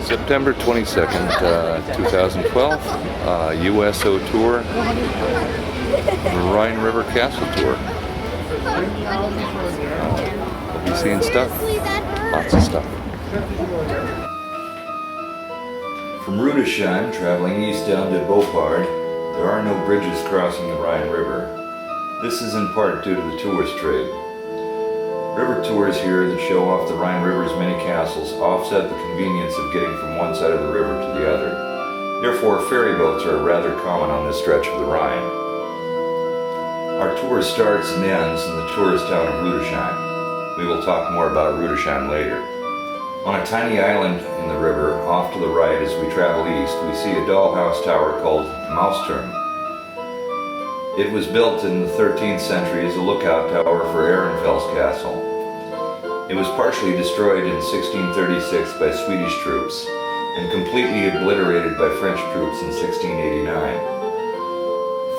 September 22nd, 2012, USO tour, Rhine River Castle tour. We'll be seeing stuff, lots of stuff. From Rudolph, traveling east down to Beauport, there are no bridges crossing the Rhine River. This is in part due to the tourist trade. River tours here that show off the Rhine River's many castles offset the convenience of getting from one side of the river to the other. Therefore, ferry boats are rather common on this stretch of the Rhine. Our tour starts and ends in the tourist town of Rudolph. We will talk more about Rudolph later. On a tiny island in the river, off to the right as we travel east, we see a dollhouse tower called Mausturm. It was built in the 13th century as a lookout tower for Ehrenfels Castle. It was partially destroyed in 1636 by Swedish troops and completely obliterated by French troops in 1689.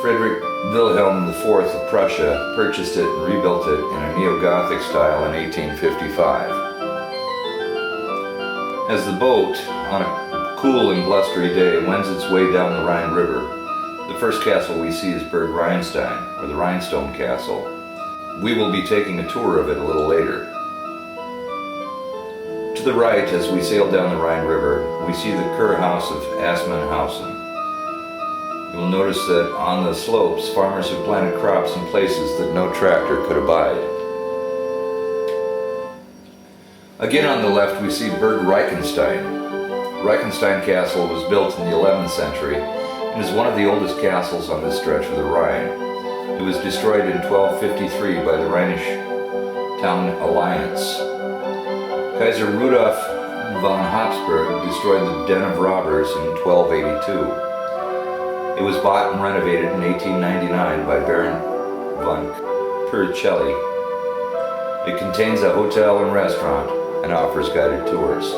Frederick Wilhelm IV of Prussia purchased it and rebuilt it in a neo-Gothic style in 1855. As the boat, on a cool and blustery day, wends its way down the Rhine River, the first castle we see is Burg Rheinstein, or the Rhinestone Castle. We will be taking a tour of it a little later. To the right, as we sail down the Rhine River, we see the Kurhaus of Assmannhausen. You will notice that on the slopes, farmers have planted crops in places that no tractor could abide. Again on the left, we see Burg Reichenstein. Reichenstein Castle was built in the 11th century and is one of the oldest castles on this stretch of the Rhine. It was destroyed in 1253 by the Rhenish Town Alliance. Kaiser Rudolf von Habsburg destroyed the Den of Robbers in 1282. It was bought and renovated in 1899 by Baron von Puricelli. It contains a hotel and restaurant and offers guided tours.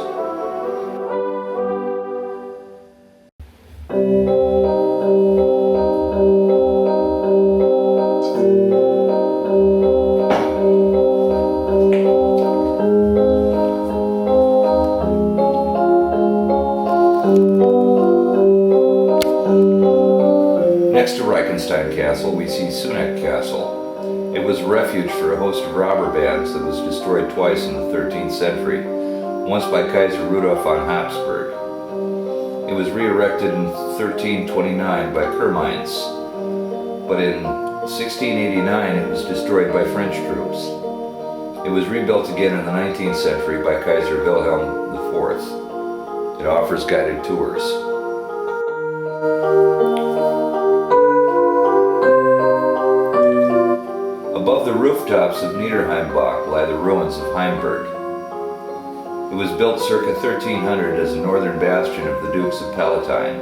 Next to Reichenstein Castle, we see Suneck Castle. It was a refuge for a host of robber bands that was destroyed twice in the 13th century, once by Kaiser Rudolf von Habsburg. It was re-erected in 1329 by Kurmainz, but in 1689 it was destroyed by French troops. It was rebuilt again in the 19th century by Kaiser Wilhelm IV. It offers guided tours. Above the rooftops of Niederheimbach lie the ruins of Heimburg. It was built circa 1300 as a northern bastion of the Dukes of Palatine.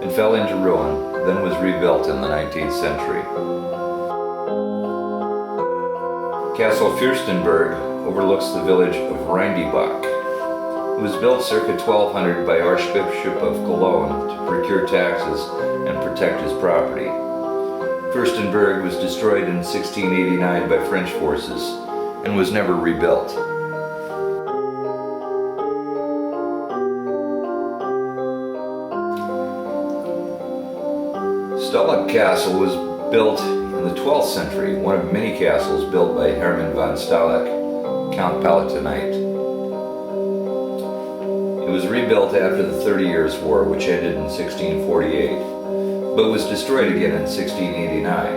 It fell into ruin, then was rebuilt in the 19th century. Castle Fürstenberg overlooks the village of Rheindiebach. It was built circa 1200 by Archbishop of Cologne to procure taxes and protect his property. Fürstenberg was destroyed in 1689 by French forces and was never rebuilt. Stalag Castle was built in the 12th century, one of many castles built by Hermann von Stalag, Count Palatinate. It was rebuilt after the 30 Years' War, which ended in 1648. But was destroyed again in 1689.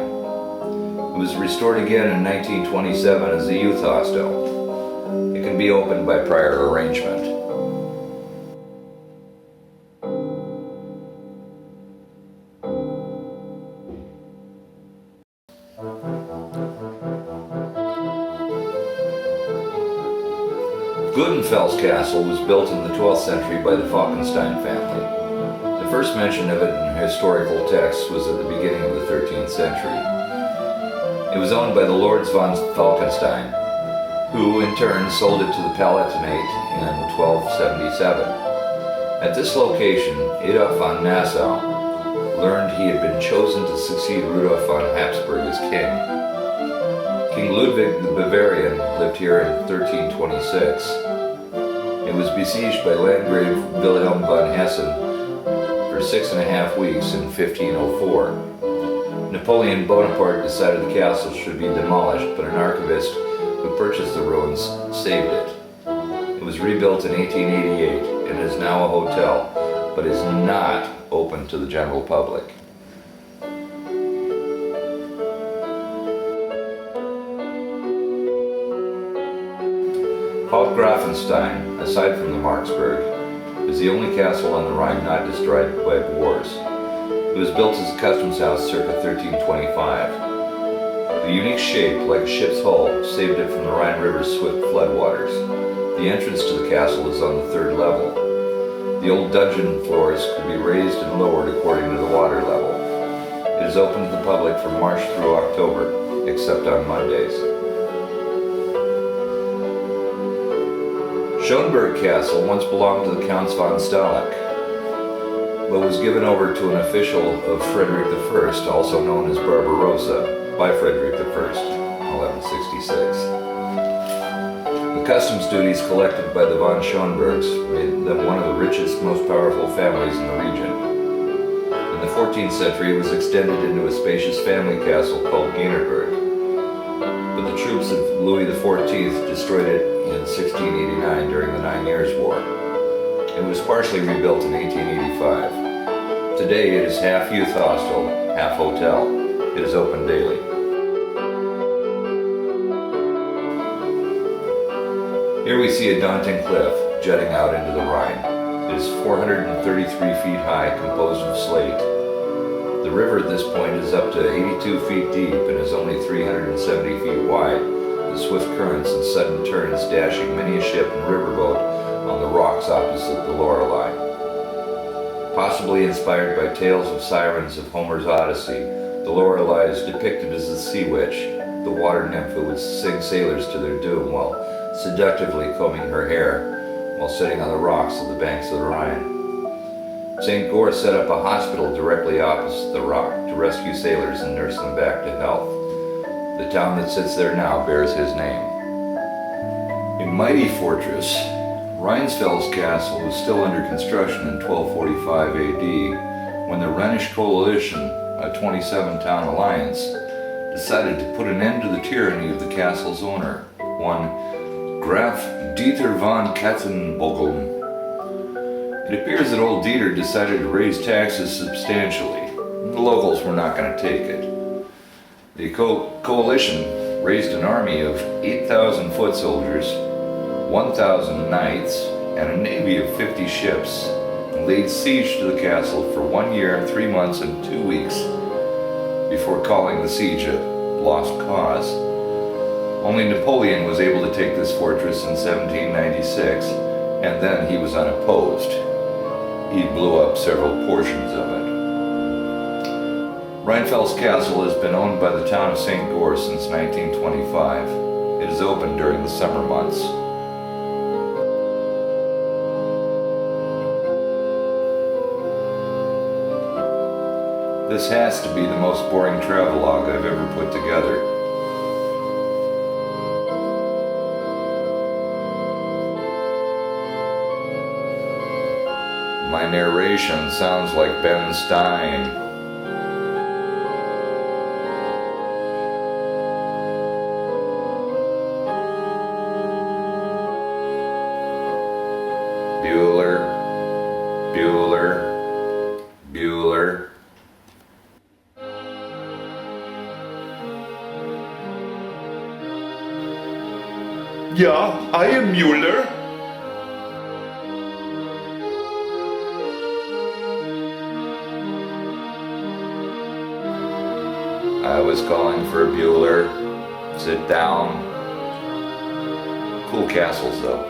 It was restored again in 1927 as a youth hostel. It can be opened by prior arrangement. Gudenfels Castle was built in the 12th century by the Falkenstein family. The first mention of it in historical texts was at the beginning of the 13th century. It was owned by the Lords von Falkenstein, who in turn sold it to the Palatinate in 1277. At this location, Adolf von Nassau learned he had been chosen to succeed Rudolf von Habsburg as king. King Ludwig the Bavarian lived here in 1326. It was besieged by Landgrave Wilhelm von Hessen for 6.5 weeks in 1504. Napoleon Bonaparte decided the castle should be demolished, but an archivist who purchased the ruins saved it. It was rebuilt in 1888 and is now a hotel, but is not open to the general public. Grafenstein, aside from the Marksburg, is the only castle on the Rhine not destroyed by wars. It was built as a customs house circa 1325. The unique shape, like a ship's hull, saved it from the Rhine River's swift floodwaters. The entrance to the castle is on the 3rd level. The old dungeon floors could be raised and lowered according to the water level. It is open to the public from March through October, except on Mondays. Schönberg Castle once belonged to the Counts von Stahleck, but was given over to an official of Frederick I, also known as Barbarossa, by Frederick I, 1166. The customs duties collected by the von Schönbergs made them one of the richest, most powerful families in the region. In the 14th century, it was extended into a spacious family castle called Gienerberg, but the troops of Louis XIV destroyed it in 1689 during the 9 Years' War. It was partially rebuilt in 1885. Today it is half youth hostel, half hotel. It is open daily. Here we see a daunting cliff jutting out into the Rhine. It is 433 feet high, composed of slate. The river at this point is up to 82 feet deep and is only 370 feet wide, with swift currents and sudden turns dashing many a ship and riverboat on the rocks opposite the Lorelei. Possibly inspired by tales of sirens of Homer's Odyssey, the Lorelei is depicted as a sea witch, the water nymph who would sing sailors to their doom while seductively combing her hair while sitting on the rocks of the banks of the Rhine. St. Goar set up a hospital directly opposite the rock to rescue sailors and nurse them back to health. The town that sits there now bears his name. A mighty fortress, Rheinsfels Castle was still under construction in 1245 AD when the Rhenish coalition, a 27-town alliance, decided to put an end to the tyranny of the castle's owner, one Graf Dieter von Katzenbogeln. It appears that old Dieter decided to raise taxes substantially. The locals were not going to take it. The coalition raised an army of 8,000 foot soldiers, 1,000 knights, and a navy of 50 ships, and laid siege to the castle for 1 year, 3 months, and 2 weeks before calling the siege a lost cause. Only Napoleon was able to take this fortress in 1796, and then he was unopposed. He blew up several portions of it. Rheinfels Castle has been owned by the town of St. Goar since 1925. It is open during the summer months. This has to be the most boring travelogue I've ever put together. My narration sounds like Ben Stein. Bueller, Bueller, Bueller. Ja, I am Mueller. I was calling for a Bueller. Sit down. Cool castles though.